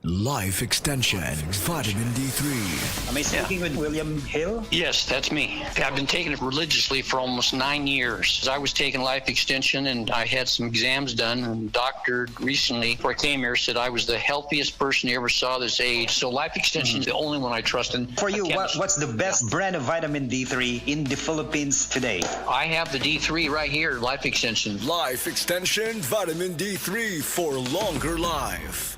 Life Extension Vitamin D3. Am I speaking with William Hill? Yes, that's me. I've been taking it religiously for almost 9 years. I was taking Life Extension and I had some exams done, and the doctor recently, before I came here, said I was the healthiest person he ever saw this age. So Life Extension is the only one I trust. And For you, what's the best brand of vitamin D3 in the Philippines today? I have the D3 right here, Life Extension. Life Extension Vitamin D3 for longer life.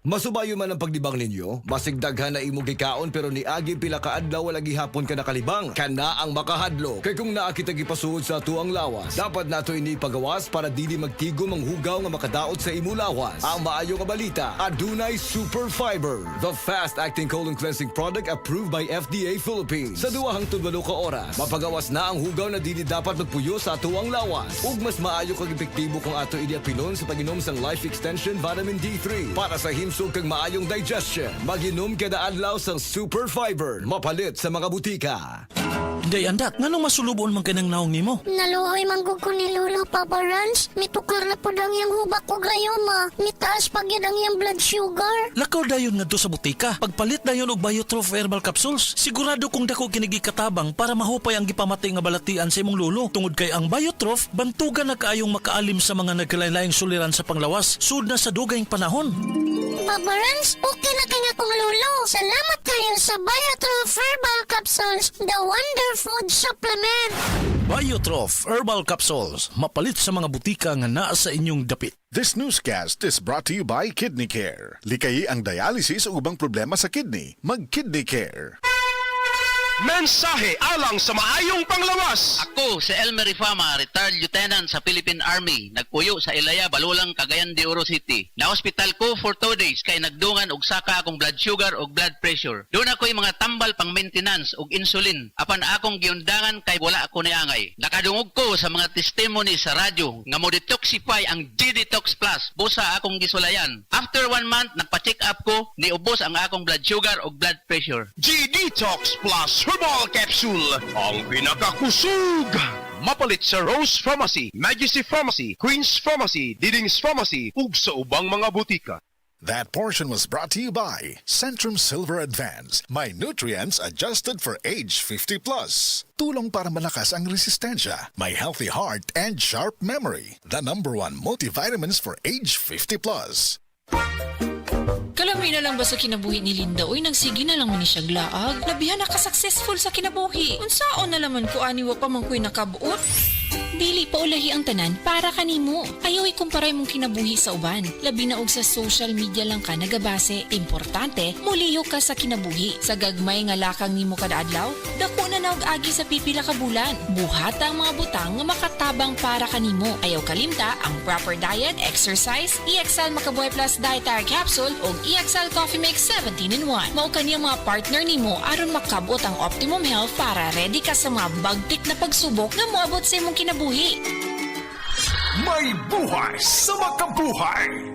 Masubayo man ang pagdibang ninyo, masigdaghan na imong gikaon pero ni agi pila ka adlaw wala gihapon ka nakalibang. Kana ang makahadlo. Kay kung naa kita gipasuod sa tuang lawas, dapat nato ini pagawas para dili magtigom ang hugaw nga makadaot sa imo lawas. Ang maayo nga balita, adunay Super Fiber, the fast-acting colon cleansing product approved by FDA Philippines. Sa 2 hangtod 8 ka oras, mapagawas na ang hugaw na dili dapat magpuyo sa tuang lawas. Ug mas maayo kag epektibo kung ato idiapilon sa pag-inom sang Life Extension Vitamin D3 para sa himsog kag maayong digestion. Mag-inom kada adlaw sang Super Fiber, mapalit sa mga butika. Day andak, nganong masulubon man kanang naong nimo? Naluoy manggug ko ni Lolo, Papa Rans. Mitukar na po ang iyang hubak ko gayoma. Mitaas pag yun ang iyang blood sugar. Lakaw dayon nga do sa butika. Pagpalit dayon og Biotrof herbal capsules. Sigurado kung dako kinigi katabang para mahupay ang gipamatay nga balatian sa imong lolo. Tungod kay ang Biotrof, bantugan na kaayong makaalim sa mga nagkalain-laing suliran sa panglawas. Sud na sa dugayng panahon. Papa Rans, okay na kaya kong Lolo. Salamat kayo sa Biotrof Herbal Capsules, the Wonder Food Supplement. Biotrof herbal capsules. Mapalit sa mga butika nga naa sa inyong dapit. This newscast is brought to you by Kidney Care. Likayi ang dialysis o ubang problema sa kidney. Mag-Kidney Care. Mensahe alang sa maayong panglawas. Ako si Elmer Rifama, retired lieutenant sa Philippine Army. Nagpuyo sa Ilaya, Balulang, Cagayan de Oro City. Na-hospital ko for 2 days kay nagdungan og saka akong blood sugar og blood pressure. Doon ako'y mga tambal pang maintenance og insulin. Apan akong giundangan kay wala ako niangay. Nakadungog ko sa mga testimony sa radyo nga mo detoxify ang G-Detox Plus. Busa akong gisulayan. After 1 month, nagpa-check up ko, niubos ang akong blood sugar og blood pressure. G-Detox Plus Herbal Capsule, ang pinakakusog. Mapalit sa Rose Pharmacy, Majesty Pharmacy, Queen's Pharmacy, Diding's Pharmacy, ug sa ubang mga butika. That portion was brought to you by Centrum Silver Advance. My nutrients adjusted for age 50 plus. Tulong para malakas ang resistensya. My healthy heart and sharp memory. The #1 multivitamins for age 50 plus. Kalamay na lang ba sa kinabuhi ni Linda? Uy, nagsige na lang man ni siya glaag. Labihan na ka-successful sa kinabuhi. Unsaon na laman ko aniwa pa man ko'y nakabuot? Dili pa ulahi ang tanan para kanimo. Ayaw ikumparay mong kinabuhi sa uban. Labi na og sa social media lang ka nagabase. Importante, muliyo ka sa kinabuhi. Sa gagmay nga lakang nimo kada adlaw, dako na naog agi sa pipila ka bulan. Buhata ang mga butang nga makatabang para kanimo. Ayaw kalimta ang proper diet, exercise, EXL Makabuhay Plus Dietary Capsule o EXL Coffee Mix 17-in-1. Mao kaniyang mga partner nimo aron makabot ang optimum health para ready ka sa mga bagtik na pagsubok nga moabot sa imong kinabuhi. May buhay sa makabuhay.